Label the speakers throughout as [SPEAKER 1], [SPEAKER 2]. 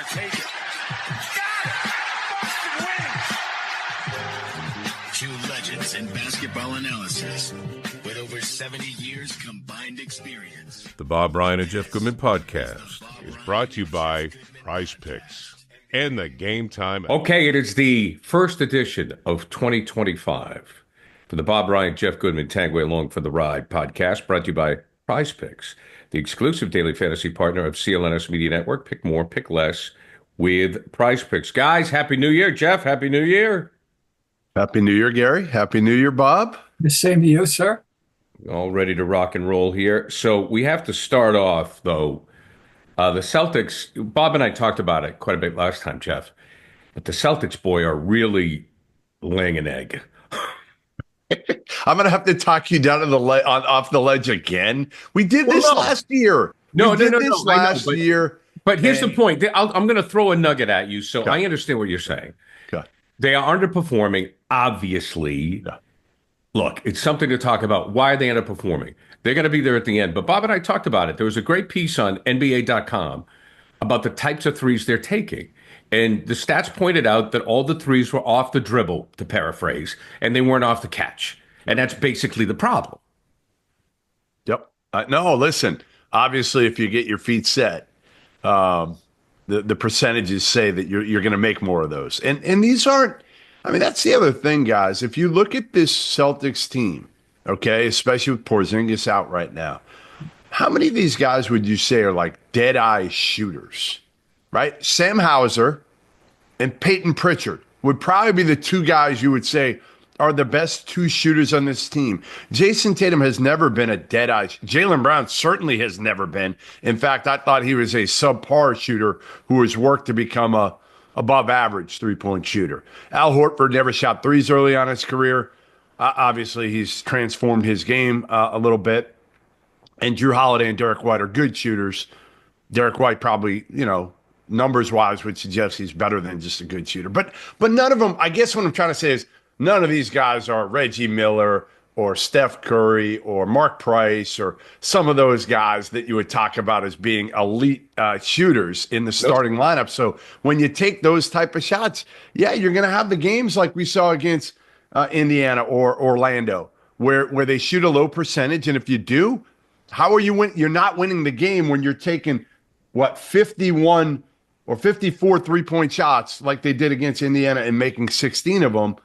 [SPEAKER 1] to take it. Got it! Boston wins!
[SPEAKER 2] Two legends in basketball analysis with over 70 years combined experience.
[SPEAKER 3] The Bob Ryan and Jeff Goodman podcast is brought to you by Prize Picks and the Game Time. Okay, it is the first edition of 2025 for the Bob Ryan, Jeff Goodman, Tanguay Along for the Ride podcast, brought to you by Prize Picks, the exclusive daily fantasy partner of CLNS Media Network. Pick more, pick less with Prize Picks. Guys, Happy New Year. Jeff, Happy New Year.
[SPEAKER 4] Happy New Year, Gary. Happy New Year, Bob.
[SPEAKER 5] The same to you, sir.
[SPEAKER 3] All ready to rock and roll here. So we have to start off, though. The Celtics, Bob and I talked about it quite a bit last time, Jeff. But the Celtics, boy, are really laying an egg.
[SPEAKER 4] I'm going to have to talk you down to the off the ledge again. We did this last year.
[SPEAKER 3] No.
[SPEAKER 4] Last year.
[SPEAKER 3] But here's the point. I'm going to throw a nugget at you, so I understand what you're saying.
[SPEAKER 4] Okay.
[SPEAKER 3] They are underperforming, obviously.
[SPEAKER 4] Yeah.
[SPEAKER 3] Look, it's something to talk about. Why are they underperforming? They're going to be there at the end. But Bob and I talked about it. There was a great piece on NBA.com about the types of threes they're taking. And the stats pointed out that all the threes were off the dribble, to paraphrase, and they weren't off the catch. And that's basically the problem.
[SPEAKER 4] Yep. No, listen, obviously, if you get your feet set, the percentages say that you're going to make more of those. And these aren't, I mean, that's the other thing, guys. If you look at this Celtics team, okay, especially with Porzingis out right now, how many of these guys would you say are like dead-eye shooters? Right? Sam Hauser and Peyton Pritchard would probably be the two guys you would say are the best two shooters on this team. Jason Tatum has never been a dead-eye. Jaylen Brown certainly has never been. In fact, I thought he was a subpar shooter who has worked to become a above-average three-point shooter. Al Horford never shot threes early on in his career. Obviously, he's transformed his game a little bit. And Drew Holiday and Derek White are good shooters. Derek White probably, numbers-wise would suggest he's better than just a good shooter. But none of them, I guess what I'm trying to say is none of these guys are Reggie Miller or Steph Curry or Mark Price or some of those guys that you would talk about as being elite shooters in the starting lineup. So when you take those type of shots, yeah, you're going to have the games like we saw against Indiana or Orlando where they shoot a low percentage. And if you do, how are you win? You're not winning the game when you're taking, 51 or 54 three-point shots like they did against Indiana and making 16 of them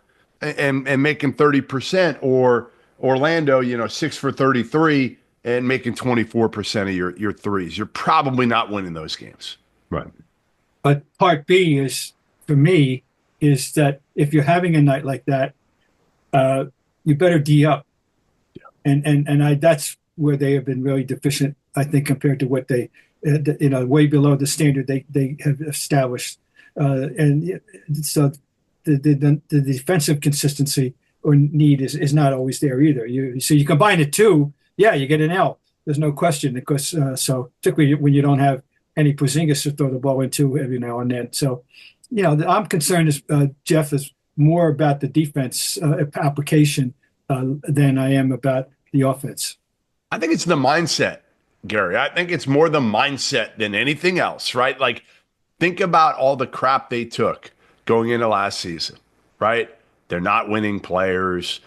[SPEAKER 4] and making 30%, or Orlando, 6 for 33 and making 24% of your threes. You're probably not winning those games.
[SPEAKER 3] Right.
[SPEAKER 5] But part B is, for me, is that if you're having a night like that, you better D up. Yeah. And that's where they have been really deficient, I think, compared to what they way below the standard they have established. And so the defensive consistency or need is not always there either. So you combine the two, you get an L. There's no question, because so particularly when you don't have any Porzingis to throw the ball into every now and then. So, I'm concerned, as Jeff, is more about the defense application than I am about the offense.
[SPEAKER 4] I think it's the mindset, Gary. I think it's more the mindset than anything else, right? Like, think about all the crap they took going into last season, right? They're not winning players,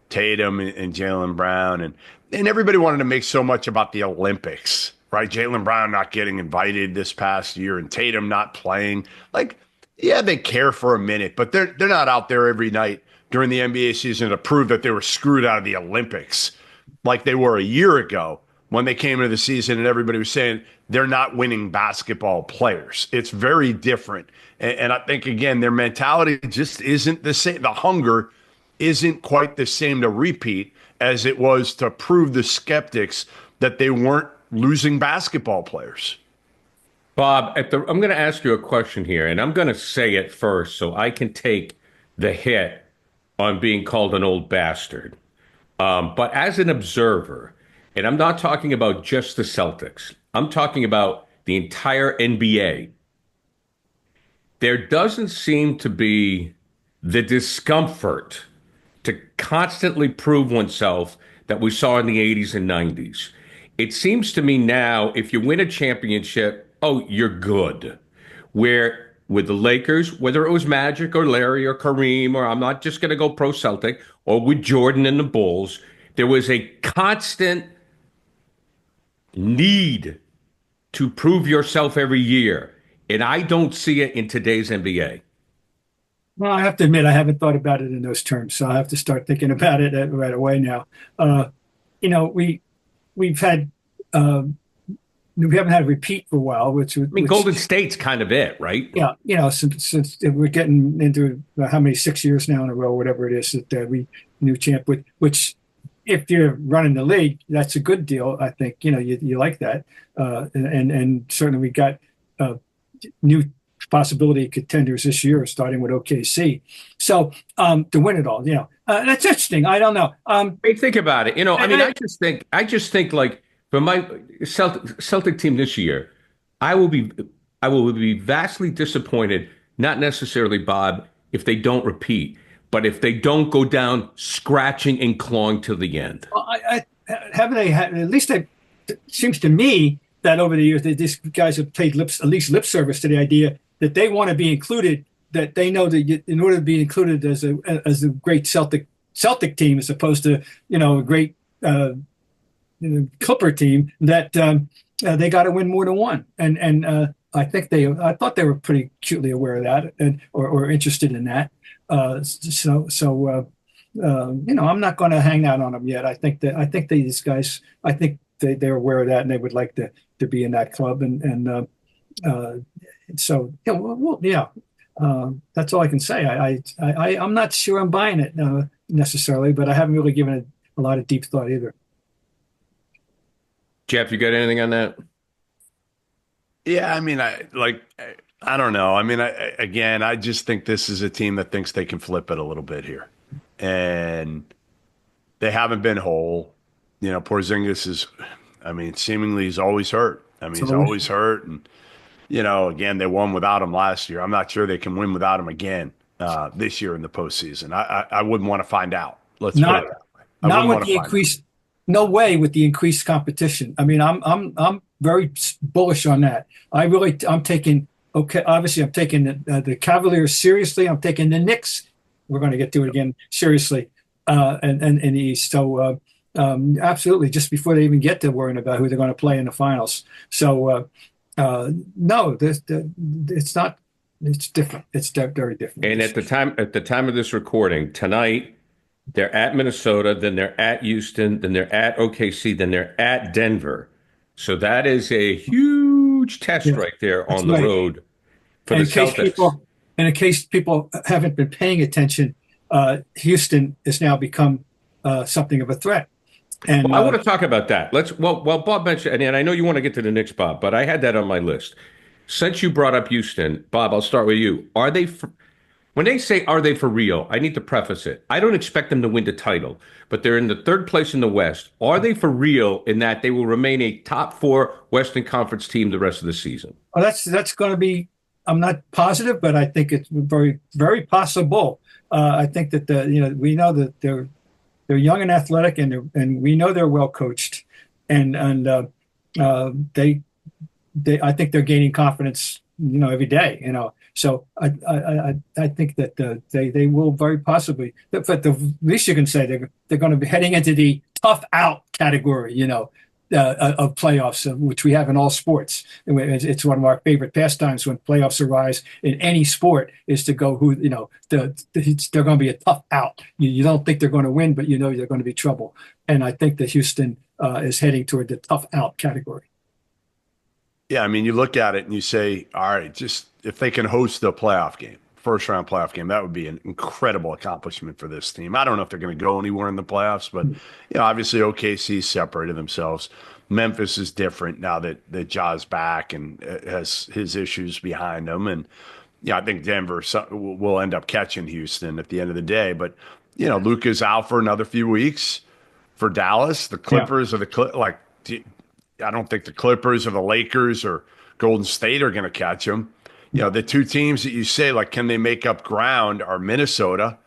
[SPEAKER 4] Tatum and Jaylen Brown, and everybody wanted to make so much about the Olympics, right? Jaylen Brown not getting invited this past year and Tatum not playing. Like, yeah, they care for a minute, but they're not out there every night during the NBA season to prove that they were screwed out of the Olympics like they were a year ago when they came into the season and everybody was saying they're not winning basketball players. It's very different. And I think, again, their mentality just isn't the same. The hunger isn't quite the same to repeat as it was to prove the skeptics that they weren't losing basketball players.
[SPEAKER 3] Bob, I'm going to ask you a question here, and I'm going to say it first so I can take the hit on being called an old bastard. But as an observer, and I'm not talking about just the Celtics, I'm talking about the entire NBA, there doesn't seem to be the discomfort to constantly prove oneself that we saw in the 80s and 90s. It seems to me now, if you win a championship, oh, you're good. where with the Lakers, whether it was Magic or Larry or Kareem, or I'm not just going to go pro Celtic, or with Jordan and the Bulls, there was a constant need to prove yourself every year. And I don't see it in today's NBA.
[SPEAKER 5] Well, I have to admit, I haven't thought about it in those terms, so I have to start thinking about it right away now. You know, we've had we haven't had a repeat for a while,
[SPEAKER 3] I mean, Golden State's kind of it, right?
[SPEAKER 5] yeah, you know, since we're getting into how many 6 years now in a row, whatever it is that we new champ with, which if you're running the league, that's a good deal. I think, you know, you like that, and certainly we got new possibility contenders this year, starting with OKC. So to win it all, you know, that's interesting. I don't know.
[SPEAKER 3] Hey, think about it. You know, I mean, I just think like for my Celtic team this year, I will be vastly disappointed. Not necessarily, Bob, if they don't repeat, but if they don't go down scratching and clawing to the end.
[SPEAKER 5] Haven't they had, at least it seems to me that over the years, these guys have paid at least lip service to the idea that they want to be included, that they know that in order to be included as a great Celtic team, as opposed to, you know, a great Clipper team, that they got to win more than one. And I thought they were pretty acutely aware of that, or interested in that. You know, I'm not going to hang out on them yet. I think these guys, they're aware of that, and they would like to be in that club. So yeah, that's all I can say. I'm not sure I'm buying it necessarily, but I haven't really given it a lot of deep thought either.
[SPEAKER 3] Jeff, you got anything on that?
[SPEAKER 4] Yeah, I mean, I don't know. I mean, I just think this is a team that thinks they can flip it a little bit here, and they haven't been whole. You know, Porzingis is, I mean, seemingly he's always hurt. I mean, he's always hurt, and you know, again, they won without him last year. I'm not sure they can win without him again this year in the postseason. I wouldn't want to find out. Let's put it that way.
[SPEAKER 5] Not with the increased. No way with the increased competition. I mean, I'm very bullish on that. I'm taking, obviously I'm taking the Cavaliers seriously. I'm taking the Knicks. We're going to get to it again seriously, and in the East. So absolutely, just before they even get to worrying about who they're going to play in the finals. So no, it's not. It's different. It's very different.
[SPEAKER 3] And at the time of this recording tonight, they're at Minnesota, then they're at Houston, then they're at OKC, then they're at Denver. So that is a huge test right there on the road for the Celtics.
[SPEAKER 5] And in case people haven't been paying attention, Houston has now become something of a threat. And
[SPEAKER 3] I want to talk about that. Well, Bob mentioned, and I know you want to get to the Knicks, Bob, but I had that on my list. Since you brought up Houston, Bob, I'll start with you. When they say, are they for real? I need to preface it. I don't expect them to win the title, but they're in the third place in the West. Are they for real in that they will remain a top 4 Western Conference team the rest of the season?
[SPEAKER 5] Well, that's going to be, I'm not positive, but I think it's very, very possible. I think that we know that they're young and athletic, and we know they're well coached, and I think they're gaining confidence, you know, every day, you know. So I think that they will very possibly. But the least you can say, they're going to be heading into the tough out category, you know, of playoffs, which we have in all sports. It's one of our favorite pastimes when playoffs arise in any sport, is to go they're going to be a tough out. You don't think they're going to win, but you know they're going to be trouble. And I think that Houston is heading toward the tough out category.
[SPEAKER 4] Yeah, I mean, you look at it and you say, all right, just if they can host a playoff game, first round playoff game, that would be an incredible accomplishment for this team. I don't know if they're going to go anywhere in the playoffs, but you know, obviously OKC separated themselves. Memphis is different now that Ja's back and has his issues behind him. And yeah, I think Denver will end up catching Houston at the end of the day. But you know, Luka's out for another few weeks for Dallas. The Clippers I don't think the Clippers or the Lakers or Golden State are going to catch him. You know, the two teams that you say, like, can they make up ground are Minnesota,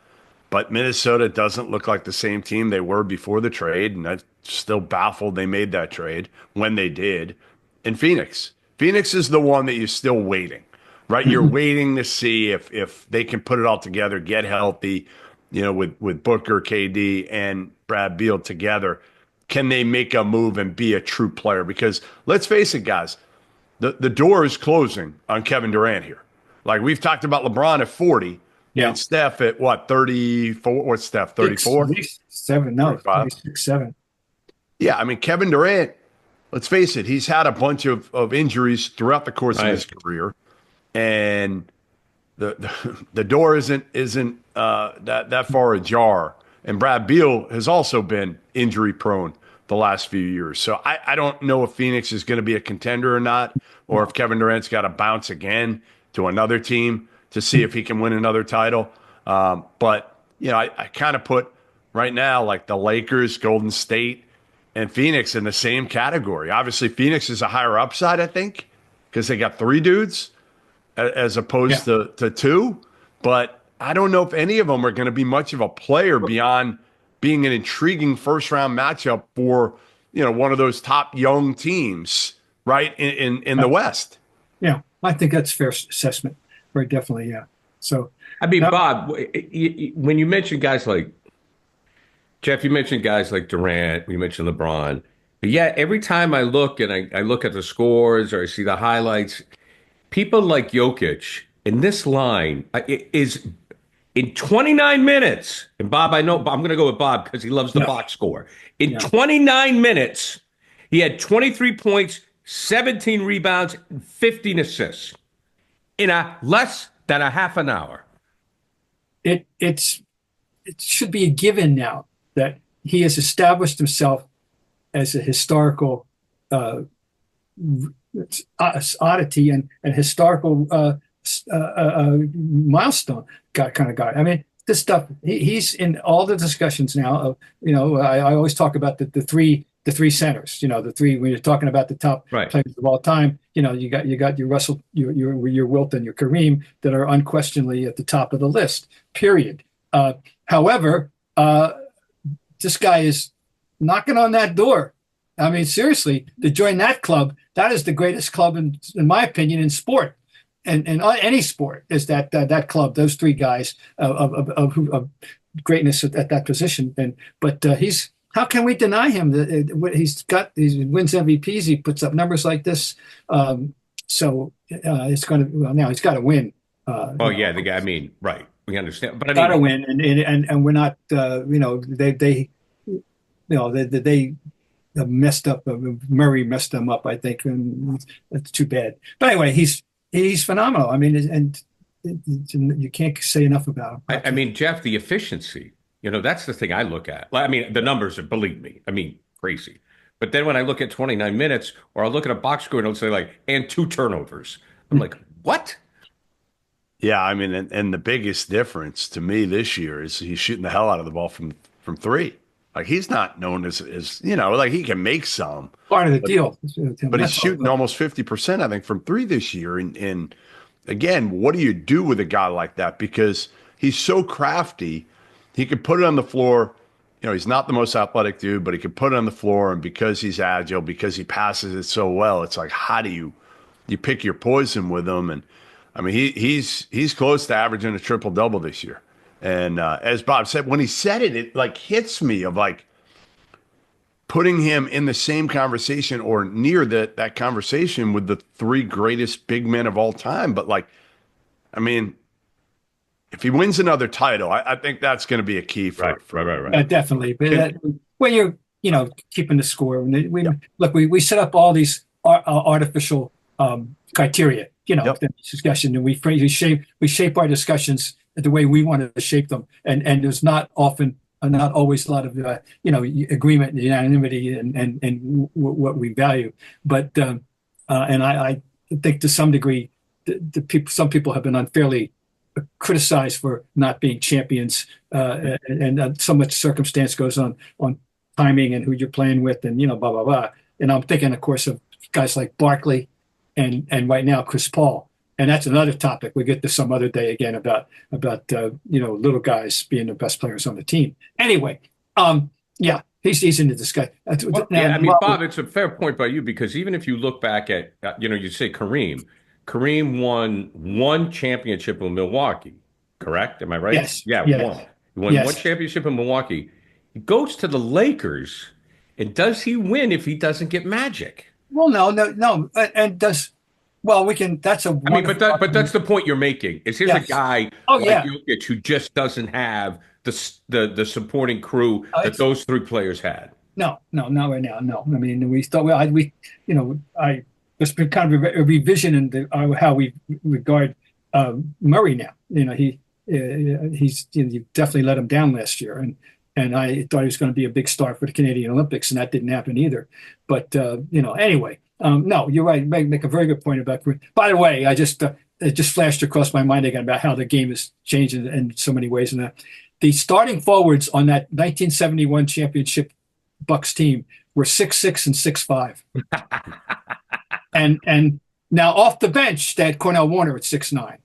[SPEAKER 4] but Minnesota doesn't look like the same team they were before the trade, and I'm still baffled they made that trade when they did. And Phoenix. Phoenix is the one that you're still waiting. right? You're waiting to see if they can put it all together, get healthy, with Booker, KD, and Brad Beal together. Can they make a move and be a true player? Because let's face it, guys, the door is closing on Kevin Durant here. Like we've talked about LeBron at 40
[SPEAKER 5] Yeah.
[SPEAKER 4] and Steph at what, 34? What's Steph, 34?
[SPEAKER 5] 7, no,
[SPEAKER 4] 35.
[SPEAKER 5] 36, 7.
[SPEAKER 4] Yeah, I mean, Kevin Durant, let's face it, he's had a bunch of injuries throughout the course of his career. And the door isn't that far ajar. And Brad Beal has also been injury prone the last few years. So I don't know if Phoenix is going to be a contender or not, or if Kevin Durant's got to bounce again to another team to see if he can win another title. But, I kind of put right now like the Lakers, Golden State, and Phoenix in the same category. Obviously, Phoenix is a higher upside, I think, because they got 3 dudes as opposed to 2. But I don't know if any of them are going to be much of a player beyond being an intriguing first-round matchup for, one of those top young teams, right, in the West.
[SPEAKER 5] Yeah, I think that's a fair assessment. Very definitely, yeah. So,
[SPEAKER 3] I mean, Bob, when you mention guys like Jeff, you mentioned guys like Durant, you mentioned LeBron. But yeah, every time I look and I look at the scores or I see the highlights, people like Jokic in this line is in 29 minutes. And Bob, I know I'm going to go with Bob because he loves the box score. In 29 minutes, he had 23 points, 17 rebounds, and 15 assists in less than a half an hour.
[SPEAKER 5] It should be a given now that he has established himself as a historical oddity and historical milestone kind of guy. I mean, this stuff, he's in all the discussions now of, I always talk about the three centers, the three, when you're talking about the top players of all time, you got your Russell, your Wilt, and your Kareem that are unquestionably at the top of the list, period. However, this guy is knocking on that door. I mean, seriously, to join that club, that is the greatest club, in my opinion, in sport. And any sport is that club, those 3 guys of greatness at that position. But how can we deny him that he wins MVPs? He puts up numbers like this. So it's going to, now he's got to win.
[SPEAKER 3] The guy. I mean, right. We understand, but
[SPEAKER 5] got to win, and we're not. They messed up. Murray messed them up, I think, and that's too bad. But anyway, he's phenomenal. I mean, and you can't say enough about him.
[SPEAKER 3] I mean, Jeff, the efficiency. That's the thing I look at. I mean, the numbers are, believe me, crazy. But then when I look at 29 minutes, or I'll look at a box score and it'll say and 2 turnovers. I'm like, what?
[SPEAKER 4] Yeah, I mean, and the biggest difference to me this year is he's shooting the hell out of the ball from 3. Like he's not known as he can make some.
[SPEAKER 5] Part of the deal.
[SPEAKER 4] But he's shooting almost 50%, I think, from 3 this year. And again, what do you do with a guy like that? Because he's so crafty, he could put it on the floor. He's not the most athletic dude, but he could put it on the floor. And because he's agile, because he passes it so well, it's like, how do you pick your poison with him? And I mean, he's close to averaging a triple-double this year. And as Bob said, when he said it, it hits me of putting him in the same conversation or near that conversation with the 3 greatest big men of all time. But I mean, if he wins another title, I think that's going to be a key for
[SPEAKER 5] right. Definitely. But when you're keeping the score, we set up all these artificial criteria. Discussion, and we shape our discussions the way we want to shape them, and there's not always a lot of agreement and unanimity and what we value, but and I think to some degree some people have been unfairly criticized for not being champions, and so much circumstance goes on timing and who you're playing with, and blah blah blah. And I'm thinking, of course, of guys like Barkley. And right now, Chris Paul, and that's another topic. We get to some other day again about little guys being the best players on the team. Anyway, he's into this guy.
[SPEAKER 3] Bob, it's a fair point by you because even if you look back at you say Kareem, Kareem won one championship in Milwaukee, correct? Am I right?
[SPEAKER 5] Yes,
[SPEAKER 3] Yeah, one.
[SPEAKER 5] yes,
[SPEAKER 3] He won one
[SPEAKER 5] yes.
[SPEAKER 3] championship in Milwaukee. He goes to the Lakers, and does he win if he doesn't get Magic?
[SPEAKER 5] Well, no, no, no. And does well, we can. That's a
[SPEAKER 3] I mean, but
[SPEAKER 5] wonderful
[SPEAKER 3] that's
[SPEAKER 5] argument.
[SPEAKER 3] the point you're making. Is here's a
[SPEAKER 5] Yes.
[SPEAKER 3] guy
[SPEAKER 5] Oh
[SPEAKER 3] like
[SPEAKER 5] yeah.
[SPEAKER 3] Jokic who just doesn't have the supporting crew that
[SPEAKER 5] It's
[SPEAKER 3] those three players had.
[SPEAKER 5] no, no, not right now. No, I mean we thought well, I there's been kind of a revision in how we regard Murray now. You definitely let him down last year, and I thought he was going to be a big star for the Canadian Olympics, and that didn't happen either. But anyway, no, you're right. Make a very good point about. By the way, it just flashed across my mind again about how the game has changed in so many ways, and the starting forwards on that 1971 championship Bucks team were 6'6" and 6'5", and now off the bench they had Cornell Warner at 6'9",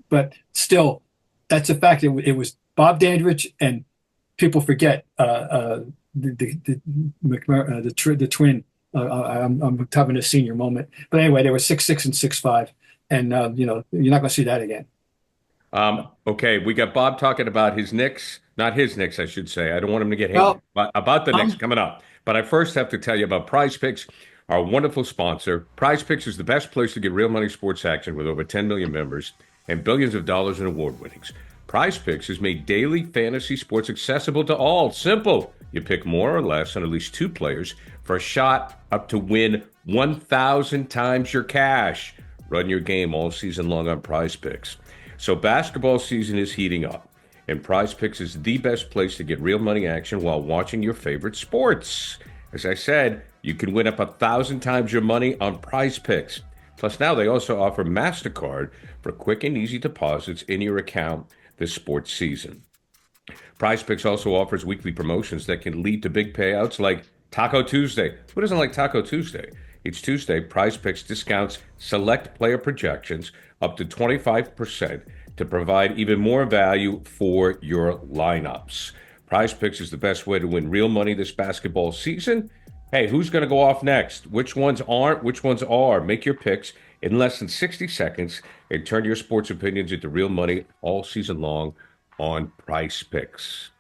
[SPEAKER 5] but still, that's a fact. It was Bob Dandridge, and people forget the twin. I'm having a senior moment, but anyway, they were 6'6" and 6'5", and you're not going to see that again.
[SPEAKER 3] Okay, we got Bob talking about his Knicks, not his Knicks, I should say. I don't want him to get hated,
[SPEAKER 5] Well,
[SPEAKER 3] but about the Knicks coming up. But I first have to tell you about Prize Picks, our wonderful sponsor. Prize Picks is the best place to get real money sports action with over 10 million members and billions of dollars in award winnings. Prize Picks has made daily fantasy sports accessible to all. Simple. You pick more or less on at least two players for a shot up to win 1,000 times your cash. Run your game all season long on Prize Picks. So basketball season is heating up, and Prize Picks is the best place to get real money action while watching your favorite sports. As I said, you can win up 1,000 times your money on Prize Picks. Plus, now they also offer MasterCard for quick and easy deposits in your account this sports season. Prize Picks also offers weekly promotions that can lead to big payouts like Taco Tuesday. Who doesn't like Taco Tuesday? Each Tuesday, Prize Picks discounts select player projections up to 25% to provide even more value for your lineups. Prize Picks is the best way to win real money this basketball season. Hey, who's going to go off next? Which ones aren't? Which ones are? Make your picks in less than 60 seconds and turn your sports opinions into real money all season long on Prize Picks.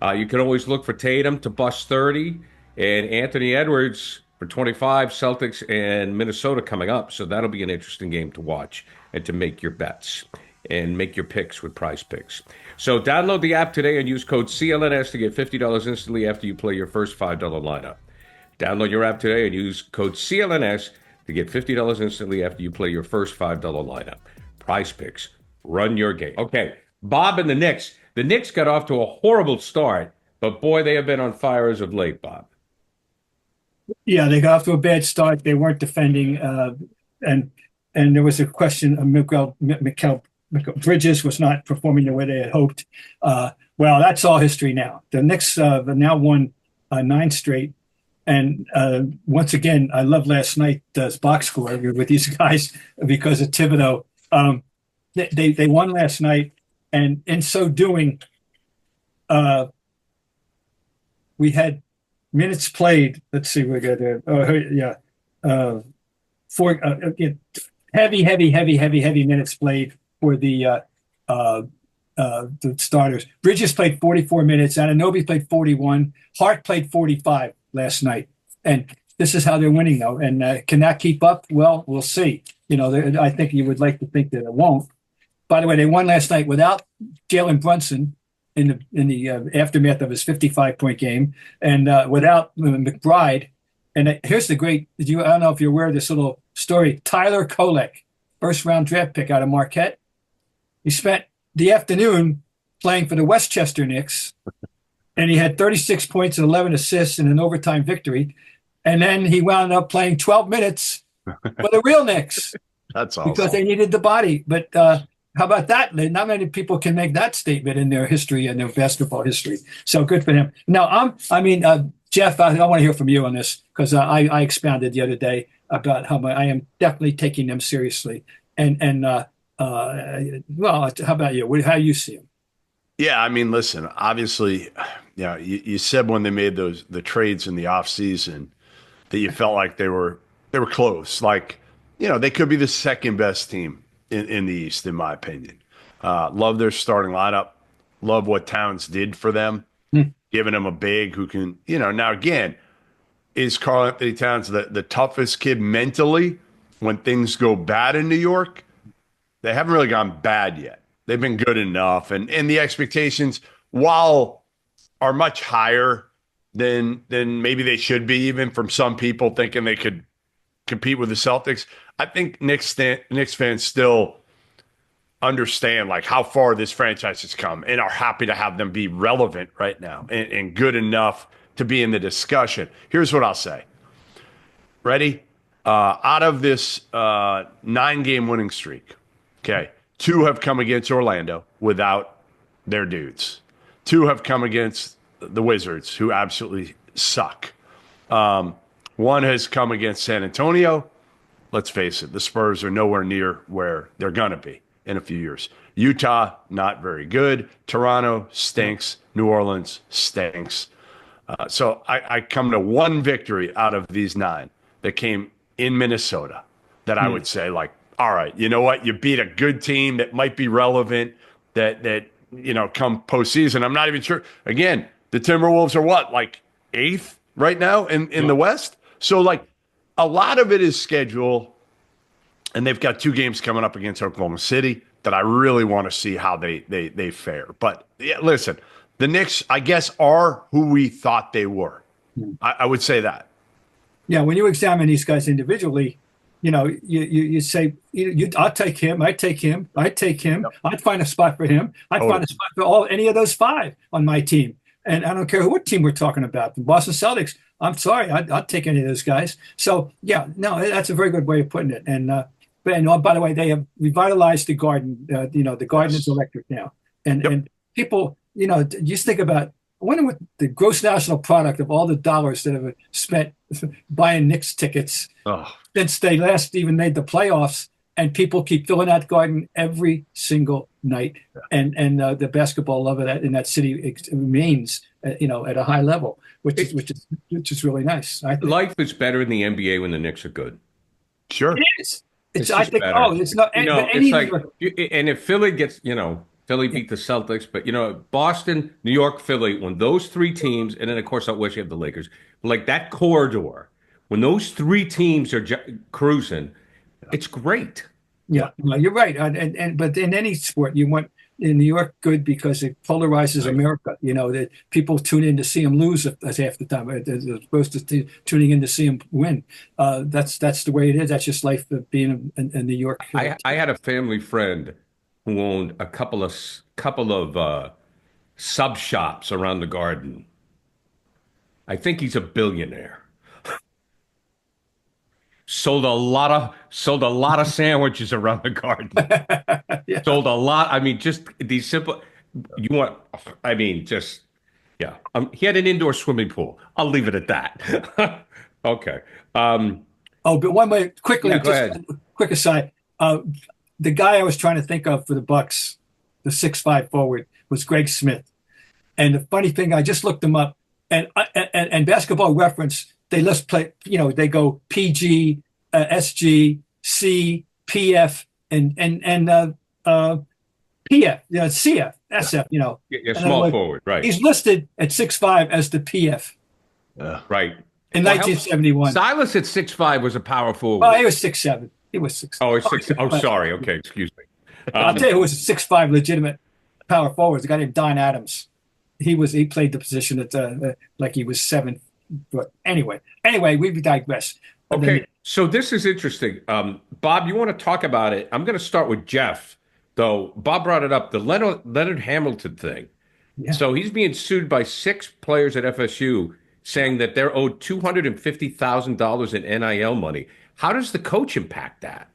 [SPEAKER 3] You can always look for Tatum to bust 30 and Anthony Edwards for 25, Celtics and Minnesota coming up. So that'll be an interesting game to watch and to make your bets and make your picks with Prize Picks. So download the app today and use code CLNS to get $50 instantly after you play your first $5 lineup. Download your app today and use code CLNS to get $50 instantly after you play your first $5 lineup. Prize Picks. Run your game. Okay, Bob and the Knicks. The Knicks got off to a horrible start, but boy, they have been on fire as of late, Bob.
[SPEAKER 5] Yeah, they got off to a bad start. They weren't defending, and there was a question. Mikal Bridges was not performing the way they had hoped. Well, that's all history now. The Knicks have now won 9 straight. And once again, I love last night's box score with these guys because of Thibodeau. They won last night, and in so doing, we had minutes played. Let's see, we got there. Four heavy minutes played for the starters. Bridges played 44 minutes. Anunoby played 41. Hart played 45 last night, and this is how they're winning, though. And can that keep up? Well, we'll see. I think you would like to think that it won't. By the way, they won last night without Jalen Brunson in the aftermath of his 55-point game, and without McBride. And here's the great. I don't know if you're aware of this little story. Tyler Kolek, first-round draft pick out of Marquette. He spent the afternoon playing for the Westchester Knicks, and he had 36 points and 11 assists in an overtime victory. And then he wound up playing 12 minutes for the real Knicks.
[SPEAKER 4] That's awesome.
[SPEAKER 5] Because they needed the body. But how about that? Not many people can make that statement in their history and their basketball history. So good for him. Now, Jeff, I want to hear from you on this because I expounded the other day about how I am definitely taking them seriously. Well, how about you? How you see them?
[SPEAKER 4] Yeah, I mean, listen, obviously, you said when they made the trades in the offseason that you felt like they were close. Like they could be the second best team in the East, in my opinion. Love their starting lineup. Love what Towns did for them, giving them a big who can, now again, is Karl Anthony Towns the toughest kid mentally when things go bad in New York? They haven't really gone bad yet. They've been good enough. And the expectations, while are much higher than maybe they should be, even from some people thinking they could compete with the Celtics, I think Knicks fans still understand like how far this franchise has come and are happy to have them be relevant right now and good enough to be in the discussion. Here's what I'll say. Ready? Out of this 9-game winning streak, okay, 2 have come against Orlando without their dudes. 2 have come against the Wizards, who absolutely suck. 1 has come against San Antonio. Let's face it, the Spurs are nowhere near where they're going to be in a few years. Utah, not very good. Toronto stinks. New Orleans stinks. So I come to 1 victory out of these 9 that came in Minnesota that I would say, like, all right, you know what? You beat a good team that might be relevant that come postseason. I'm not even sure. Again, the Timberwolves are what, like 8th right now in the West? So, like, a lot of it is schedule, and they've got 2 games coming up against Oklahoma City that I really want to see how they fare. But, yeah, listen, the Knicks, I guess, are who we thought they were. I would say that.
[SPEAKER 5] Yeah, when you examine these guys individually, you say, I'll take him, I'd take him, I'd take him,
[SPEAKER 4] Yep.
[SPEAKER 5] I'd find a spot for him, I'd find a spot for any of those 5 on my team. And I don't care what team we're talking about. The Boston Celtics, I'm sorry, I'd take any of those guys. So, yeah, no, that's a very good way of putting it. And by the way, they have revitalized the Garden. The Garden is electric now. And people, just think about, I wonder what the gross national product of all the dollars that have been spent buying Knicks tickets since they last even made the playoffs, and people keep filling that Garden every single night. And the basketball love of that in that city remains, at a high level, which is really nice. I think.
[SPEAKER 3] Life is better in the NBA when the Knicks are good.
[SPEAKER 4] Sure.
[SPEAKER 5] It is.
[SPEAKER 3] It's
[SPEAKER 5] I
[SPEAKER 3] just
[SPEAKER 5] think.
[SPEAKER 3] better.
[SPEAKER 5] Oh, it's not.
[SPEAKER 3] It's like, and if Philly gets, Philly beat the Celtics, but Boston, New York, Philly, when those 3 teams, and then of course I wish you have the Lakers, like that corridor, when those 3 teams are cruising, it's great.
[SPEAKER 5] Yeah, no, you're right. But in any sport, you want in New York good because it polarizes America. That people tune in to see them lose half the time, as opposed to tuning in to see them win. That's the way it is. That's just life of being in New York.
[SPEAKER 3] I had a family friend who owned a couple of sub shops around the Garden. I think he's a billionaire. Sold a lot of sandwiches around the Garden.
[SPEAKER 5] Yeah.
[SPEAKER 3] Sold a lot. I mean, just these simple. Yeah. He had an indoor swimming pool. I'll leave it at that. Okay.
[SPEAKER 5] But one way quickly,
[SPEAKER 3] Yeah, go ahead.
[SPEAKER 5] Quick aside. The guy I was trying to think of for the Bucks, the 6'5" forward, was Greg Smith. And the funny thing, I just looked him up, and Basketball Reference, they list play. They go PG, SG, C, PF, and PF. CF, SF.
[SPEAKER 3] Yeah, small forward, right?
[SPEAKER 5] He's listed at 6'5" as the PF.
[SPEAKER 3] Right.
[SPEAKER 5] In 1971.
[SPEAKER 3] Silas at 6'5" was a power forward.
[SPEAKER 5] Well, he was 6'7". He was 6'7".
[SPEAKER 3] Oh, it's 6. Oh, sorry. Okay, excuse me.
[SPEAKER 5] I'll tell you who was a 6'5" legitimate power forward. A guy named Don Adams. He played the position at like he was 7. But anyway, we digress.
[SPEAKER 3] Okay, so this is interesting. Bob, you want to talk about it? I'm going to start with Jeff, though. Bob brought it up, the Leonard Hamilton thing.
[SPEAKER 5] Yeah.
[SPEAKER 3] So he's being sued by 6 players at FSU, saying that they're owed $250,000 in NIL money. How does the coach impact that?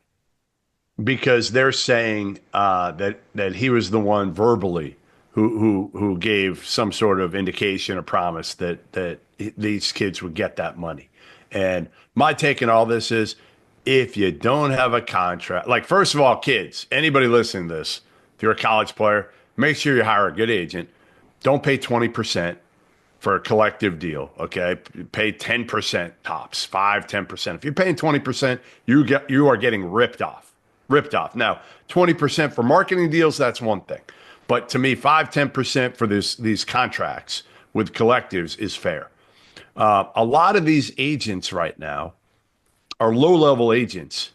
[SPEAKER 4] Because they're saying that he was the one verbally who gave some sort of indication or promise that these kids would get that money. And my take on all this is, if you don't have a contract, like, first of all, kids, anybody listening to this, if you're a college player, make sure you hire a good agent. Don't pay 20%. for a collective deal. Okay, pay 10% tops, 5, 10%. If you're paying 20%, you are getting ripped off. Ripped off. Now, 20% for marketing deals, that's one thing. But to me, 5, 10% for these contracts with collectives is fair. A lot of these agents right now are low-level agents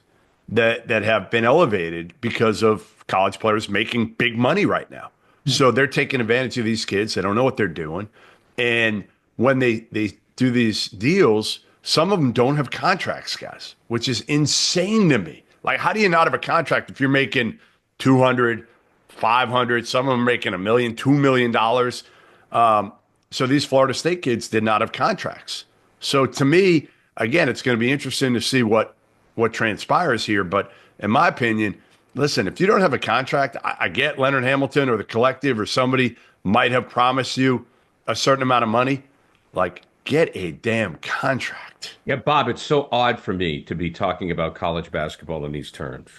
[SPEAKER 4] that have been elevated because of college players making big money right now. So they're taking advantage of these kids. They don't know what they're doing. And when they do these deals, some of them don't have contracts, guys, which is insane to me. Like, how do you not have a contract if you're making 200, 500, some of them making $1 million, $2 million? So these Florida State kids did not have contracts. So to me, again, it's going to be interesting to see what transpires here. But in my opinion, listen, if you don't have a contract, I get Leonard Hamilton or the collective or somebody might have promised you a certain amount of money. Like, get a damn contract.
[SPEAKER 3] Yeah, Bob, it's so odd for me to be talking about college basketball in these terms.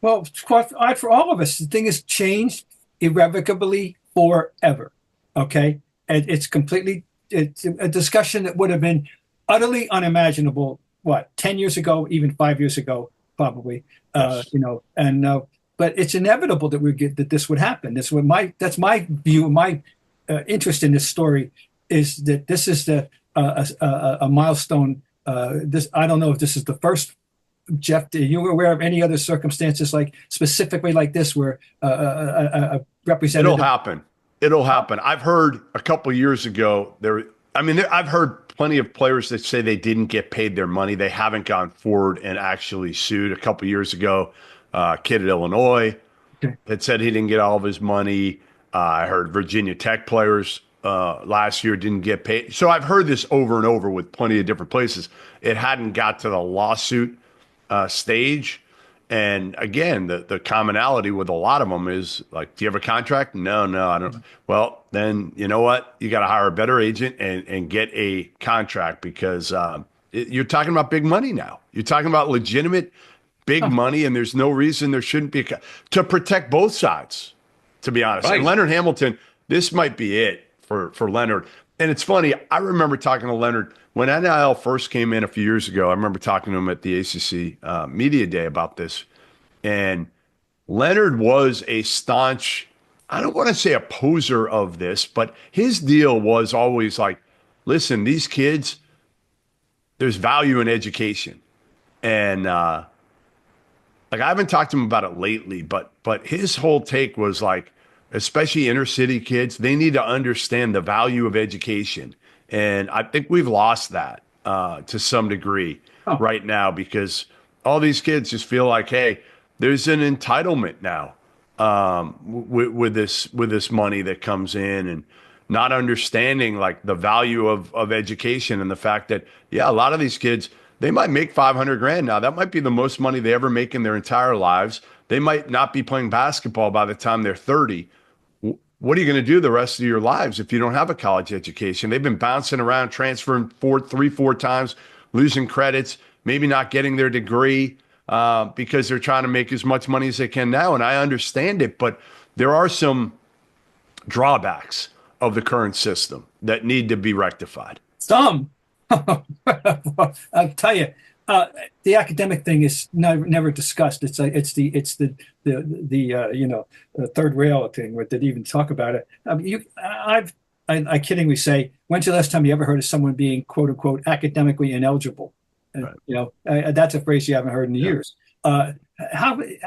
[SPEAKER 5] Well, it's quite odd for all of us. The thing has changed irrevocably forever. Okay, and it's a discussion that would have been utterly unimaginable. What, 10 years ago, even 5 years ago, probably.
[SPEAKER 3] Yes.
[SPEAKER 5] But it's inevitable that this would happen. That's my view. My interest in this story is that this is a milestone. I don't know if this is the first. Jeff, are you aware of any other circumstances specifically like this where a representative?
[SPEAKER 4] It'll happen. I've heard a couple of years ago I've heard plenty of players that say they didn't get paid their money. They haven't gone forward and actually sued. A couple of years ago, kid at Illinois that said he didn't get all of his money. I heard Virginia Tech players last year didn't get paid. So I've heard this over and over with plenty of different places. It hadn't got to the lawsuit stage. And again, the commonality with a lot of them is like, do you have a contract? No, I don't. Well, then you know what? You got to hire a better agent and get a contract because you're talking about big money now. You're talking about legitimate big money, and there's no reason there shouldn't be to protect both sides, to be honest.
[SPEAKER 3] Right.
[SPEAKER 4] And Leonard Hamilton, this might be it for Leonard. And it's funny, I remember talking to Leonard when NIL first came in a few years ago. I remember talking to him at the ACC Media Day about this. And Leonard was a staunch, I don't want to say opposer of this, but his deal was always like, listen, these kids, there's value in education. And I haven't talked to him about it lately, but his whole take was like, especially inner city kids, they need to understand the value of education. And I think we've lost that to some degree right now because all these kids just feel like, hey, there's an entitlement now with this money that comes in and not understanding like the value of education and the fact that, yeah, a lot of these kids, they might make 500 grand now. That might be the most money they ever make in their entire lives. They might not be playing basketball by the time they're 30. What are you going to do the rest of your lives if you don't have a college education? They've been bouncing around, transferring 4 times, losing credits, maybe not getting their degree because they're trying to make as much money as they can now. And I understand it, but there are some drawbacks of the current system that need to be rectified.
[SPEAKER 5] Some. I'll tell you, the academic thing is never discussed. It's the third rail thing where they even talk about it. I kiddingly say, when's the last time you ever heard of someone being quote unquote academically ineligible? Right. That's a phrase you haven't heard in years. I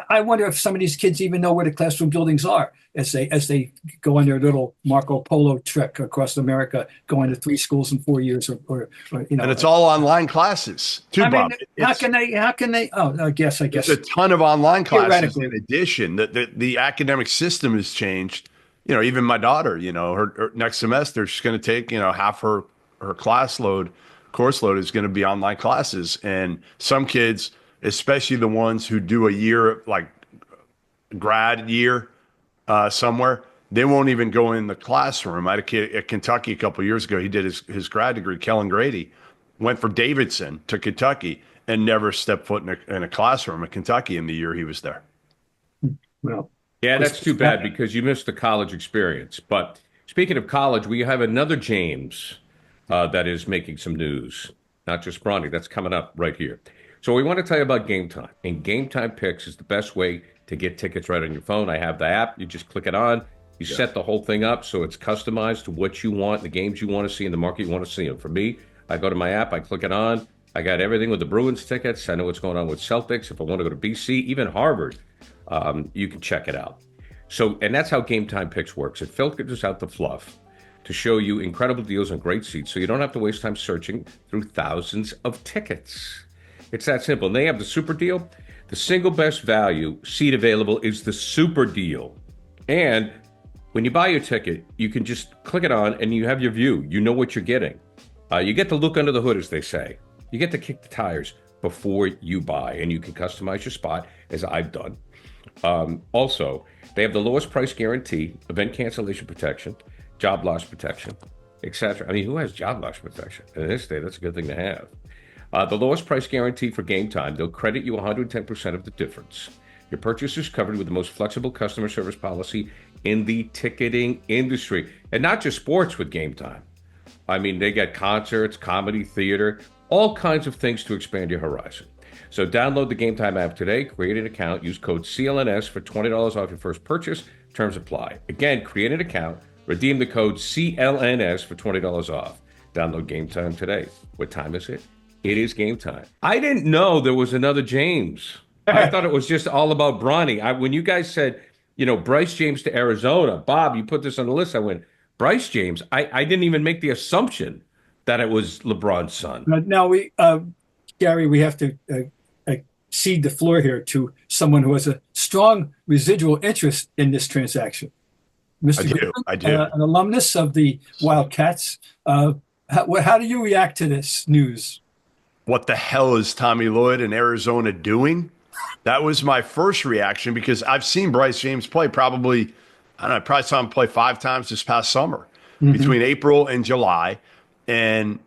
[SPEAKER 5] wonder if some of these kids even know where the classroom buildings are as they go on their little Marco Polo trek across America, going to 3 schools in 4 years, or
[SPEAKER 4] And it's all online classes too, Bob.
[SPEAKER 5] How can they? Oh, I guess.
[SPEAKER 4] There's a ton of online classes in addition. The academic system has changed. Even my daughter, her next semester, she's going to take, half her course load is going to be online classes. And some kids, especially the ones who do a year, like grad year somewhere, they won't even go in the classroom. I had a kid at Kentucky a couple of years ago. He did his grad degree, Kellen Grady, went for Davidson to Kentucky and never stepped foot in a classroom at Kentucky in the year he was there.
[SPEAKER 5] Well,
[SPEAKER 3] yeah, that's too bad because you missed the college experience. But Speaking of college, we have another James that is making some news, not just Bronny. That's coming up right here. So we want to tell you about Game Time. And Game Time Picks is the best way to get tickets right on your phone. I have the app. You just click it on. You set the whole thing up so it's customized to what you want, the games you want to see, in the market you want to see them. For me, I go to my app, I click it on. I got everything with the Bruins tickets. I know what's going on with Celtics. If I want to go to BC, even Harvard, you can check it out. So, and that's how Game Time Picks works. It filters out the fluff to show you incredible deals on great seats so you don't have to waste time searching through thousands of tickets. It's that simple. And they have the super deal. The single best value seat available is the super deal. And when you buy your ticket, you can just click it on and you have your view. You know what you're getting. You get to look under the hood, as they say. You get to kick the tires before you buy, and you can customize your spot, as I've done. Also, they have the lowest price guarantee, event cancellation protection, job loss protection, etc. I mean, who has job loss protection? In this day, that's a good thing to have. The lowest price guarantee for Game Time. They'll credit you 110% of the difference. Your purchase is covered with the most flexible customer service policy in the ticketing industry. And not just sports with Game Time. I mean, they got concerts, comedy, theater, all kinds of things to expand your horizon. So download the Game Time app today, create an account, use code CLNS for $20 off your first purchase. Terms apply. Again, create an account, redeem the code CLNS for $20 off. Download Game Time today. What time is it? It is game time. I didn't know there was another James. I thought it was just all about Bronny. When you guys said, Bryce James to Arizona, Bob, you put this on the list. I went, Bryce James? I didn't even make the assumption that it was LeBron's son.
[SPEAKER 5] Now, Gary, we have to cede the floor here to someone who has a strong residual interest in this transaction. Mr. Goodman,
[SPEAKER 4] I do.
[SPEAKER 5] An alumnus of the Wildcats. How do you react to this news?
[SPEAKER 4] What the hell is Tommy Lloyd in Arizona doing? That was my first reaction because I've seen Bryce James play probably saw him play 5 times this past summer between April and July. And,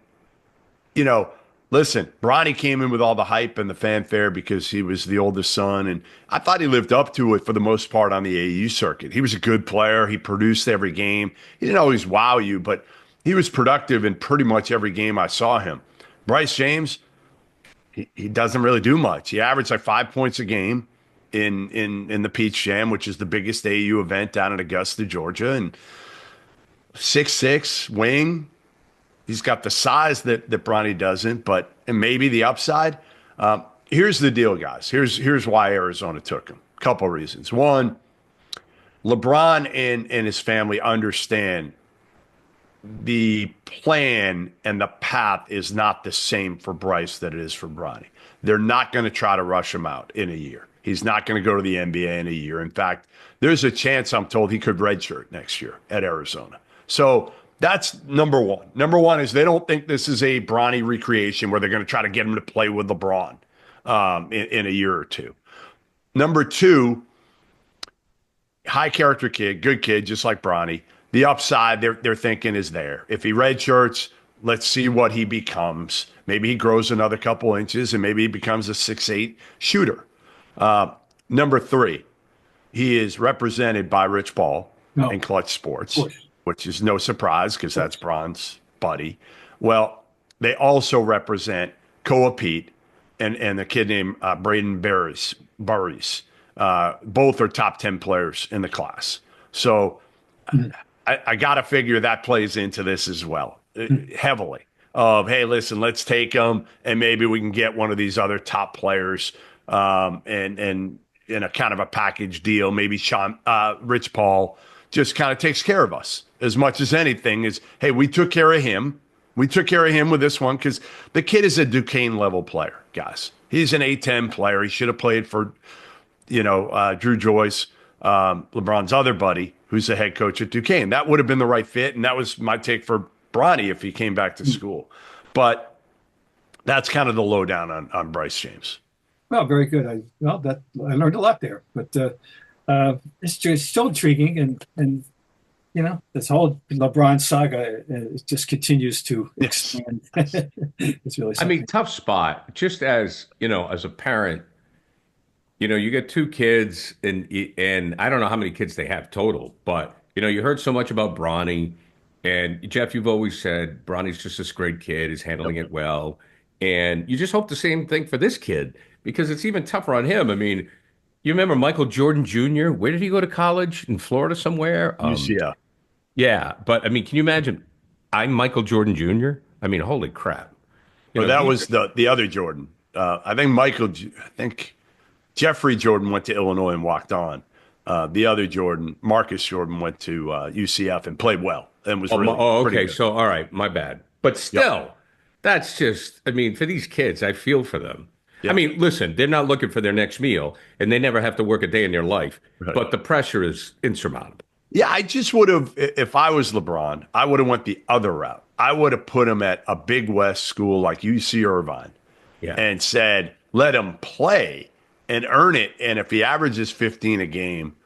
[SPEAKER 4] listen, Bronny came in with all the hype and the fanfare because he was the oldest son. And I thought he lived up to it for the most part on the AAU circuit. He was a good player. He produced every game. He didn't always wow you, but he was productive in pretty much every game I saw him. Bryce James, he doesn't really do much. He averaged like 5 points a game in the Peach Jam, which is the biggest AAU event down in Augusta, Georgia. And 6'6", wing. He's got the size that Bronny doesn't, and maybe the upside. Here's the deal, guys. Here's why Arizona took him. A couple reasons. One, LeBron and his family understand the plan and the path is not the same for Bryce that it is for Bronny. They're not going to try to rush him out in a year. He's not going to go to the NBA in a year. In fact, there's a chance, I'm told, he could redshirt next year at Arizona. So that's number one. Number one is they don't think this is a Bronny recreation where they're going to try to get him to play with LeBron in a year or two. Number two, high character kid, good kid, just like Bronny. The upside they're thinking is there. If he redshirts, let's see what he becomes. Maybe he grows another couple inches and maybe he becomes a 6'8" shooter. Number three, he is represented by Rich Paul in Clutch Sports, which is no surprise because that's Bron's buddy. Well, they also represent Koa Pete and a kid named Braden Burris. Both are top 10 players in the class. So I got to figure that plays into this as well, heavily. Of, hey, listen, let's take them, and maybe we can get one of these other top players and in a kind of a package deal. Maybe Rich Paul just kind of takes care of us as much as anything is, hey, we took care of him. We took care of him with this one because the kid is a Duquesne level player, guys. He's an A-10 player. He should have played for, Drew Joyce, LeBron's other buddy, who's the head coach at Duquesne. That would have been the right fit, and that was my take for Bronny if he came back to school. But that's kind of the lowdown on Bryce James.
[SPEAKER 5] Well, very good. I learned a lot there, but it's just so intriguing, and this whole LeBron saga it just continues to expand. It's really something.
[SPEAKER 3] I mean, tough spot. Just as as a parent, you get 2 kids, and I don't know how many kids they have total, but You know, you heard so much about Bronny, and Jeff, you've always said Bronny's just this great kid, is handling it well, and you just hope the same thing for this kid because it's even tougher on him. I mean, you remember Michael Jordan Jr.? Where did he go to college? In Florida somewhere?
[SPEAKER 4] UCF.
[SPEAKER 3] Yeah, but I mean, can you imagine? I'm Michael Jordan Jr. I mean, holy crap! You
[SPEAKER 4] Well,
[SPEAKER 3] know,
[SPEAKER 4] that
[SPEAKER 3] these
[SPEAKER 4] was the other Jordan. I think I think Jeffrey Jordan went to Illinois and walked on. The other Jordan, Marcus Jordan, went to UCF and played well and was really pretty
[SPEAKER 3] okay.
[SPEAKER 4] good.
[SPEAKER 3] So, all right, my bad. But
[SPEAKER 4] Yep.
[SPEAKER 3] still, that's just, I mean, for these kids, I feel for them. I
[SPEAKER 4] Yeah.
[SPEAKER 3] mean, listen, they're not looking for their next meal and they never have to work a day in their life,
[SPEAKER 4] Right.
[SPEAKER 3] but the pressure is insurmountable.
[SPEAKER 4] Yeah, I just would have, if I was LeBron, I would have went the other route. I would have put him at a Big West school like UC Irvine
[SPEAKER 3] Yeah.
[SPEAKER 4] and said, let him play and earn it. And if he averages 15 a game,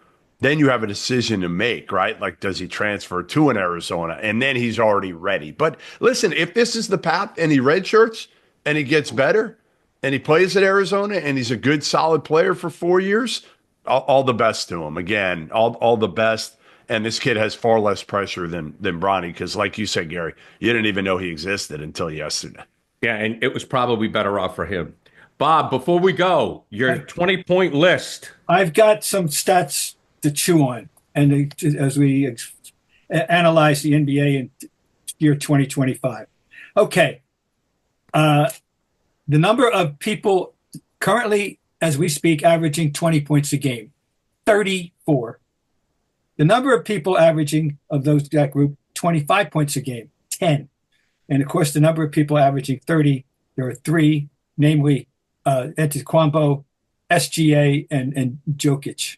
[SPEAKER 4] then you have a decision to make, right? Like, does he transfer to an Arizona? And then he's already ready. But listen, if this is the path and he redshirts and he gets better and he plays at Arizona and he's a good, solid player for 4 years, all the best to him. Again, all the best. And this kid has far less pressure than Bronny because, like you said, Gary, you didn't even know he existed until yesterday.
[SPEAKER 3] Yeah. And it was probably better off for him. Bob, before we go, your 20-point list.
[SPEAKER 5] I've got some stats to chew on, and as we analyze the NBA in year 2025. Okay, the number of people currently, as we speak, averaging 20 points a game, 34. The number of people averaging of that group 25 points a game, 10. And of course, the number of people averaging 30, there are three, namely Antetokounmpo, SGA, and Jokic.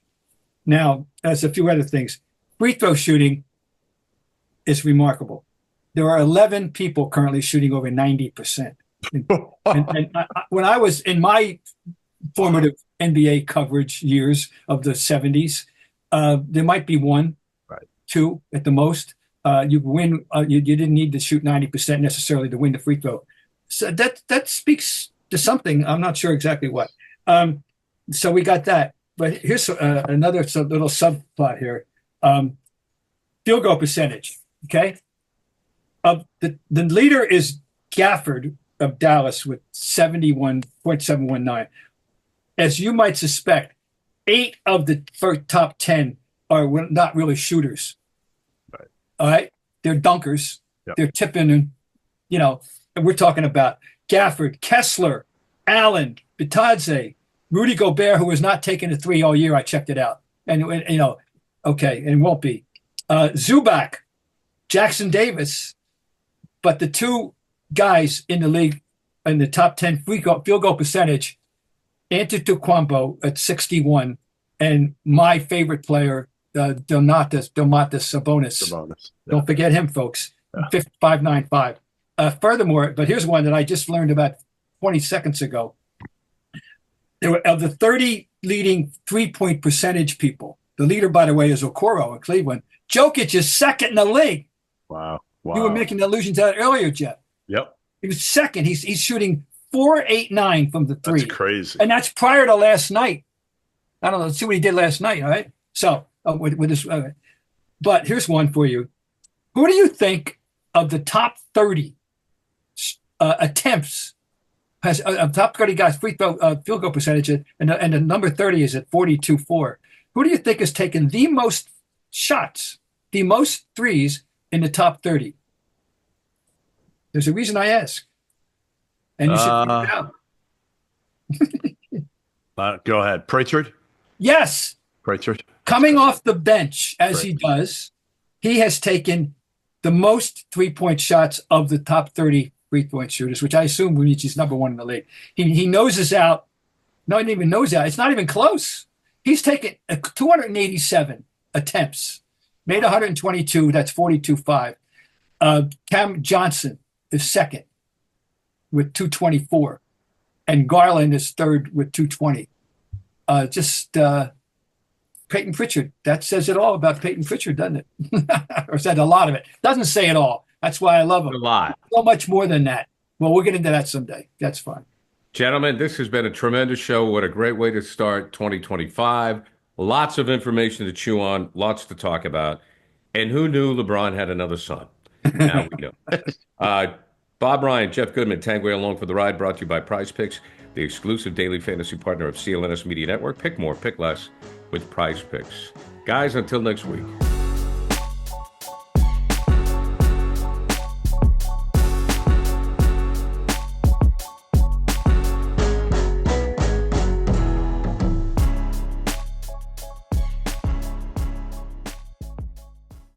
[SPEAKER 5] Now, there's a few other things. Free throw shooting is remarkable. There are 11 people currently shooting over 90%. When I was in my formative NBA coverage years of the 70s, there might be one,
[SPEAKER 4] Right.
[SPEAKER 5] two at the most. You win. You didn't need to shoot 90% necessarily to win the free throw. So that speaks to something. I'm not sure exactly what. So we got that. But here's another little subplot here. Field goal percentage. Okay. The leader is Gafford of Dallas with 71.719. As you might suspect, 8 of the top 10 are not really shooters.
[SPEAKER 4] Right.
[SPEAKER 5] All right. They're dunkers.
[SPEAKER 4] Yep.
[SPEAKER 5] They're tipping and, and we're talking about Gafford, Kessler, Allen, Bitadze, Rudy Gobert, who was not taking a three all year. I checked it out. And okay, and won't be. Zubac, Jackson Davis. But the two guys in the league in the top 10 field goal percentage, Antetokounmpo at 61, and my favorite player, Domantas Sabonis.
[SPEAKER 4] Yeah.
[SPEAKER 5] Don't forget him, folks. 595. Furthermore, but here's one that I just learned about 20 seconds ago. There were of the 30 leading three-point percentage people. The leader, by the way, is Okoro in Cleveland. Jokic is second in the league.
[SPEAKER 4] Wow.
[SPEAKER 5] You were making allusion to that earlier, Jeff.
[SPEAKER 4] Yep.
[SPEAKER 5] He was second. He's shooting 4.89 from the three.
[SPEAKER 4] That's crazy.
[SPEAKER 5] And that's prior to last night. I don't know. Let's see what he did last night. All right. So with this, but here's one for you. Who do you think of the top 30 attempts has top 30 guys free throw field goal percentage, and the number 30 is at 42.4. Who do you think has taken the most shots, the most threes in the top 30? There's a reason I ask, and you should figure it out.
[SPEAKER 4] Go ahead, Pritchard.
[SPEAKER 5] Yes,
[SPEAKER 4] Pritchard
[SPEAKER 5] coming off the bench as he does, he has taken the most 3-point shots of the top 30 3-point shooters, which I assume means he's number one in the league. He noses out. No, he didn't even nose out. It's not even close. He's taken 287 attempts, made 122. That's 42.5. Cam Johnson is second with 224, and Garland is third with 220. Peyton Pritchard. That says it all about Peyton Pritchard, doesn't it? Or said a lot of it. Doesn't say it all. That's why I love him.
[SPEAKER 3] A lot.
[SPEAKER 5] So much more than that. Well, we'll get into that someday. That's fine.
[SPEAKER 3] Gentlemen, this has been a tremendous show. What a great way to start 2025. Lots of information to chew on, lots to talk about. And who knew LeBron had another son? Now we know. Uh, Bob Ryan, Jeff Goodman, Tanguay along for the ride, brought to you by Prize Picks, the exclusive daily fantasy partner of CLNS Media Network. Pick more, pick less with Prize Picks. Guys, until next week.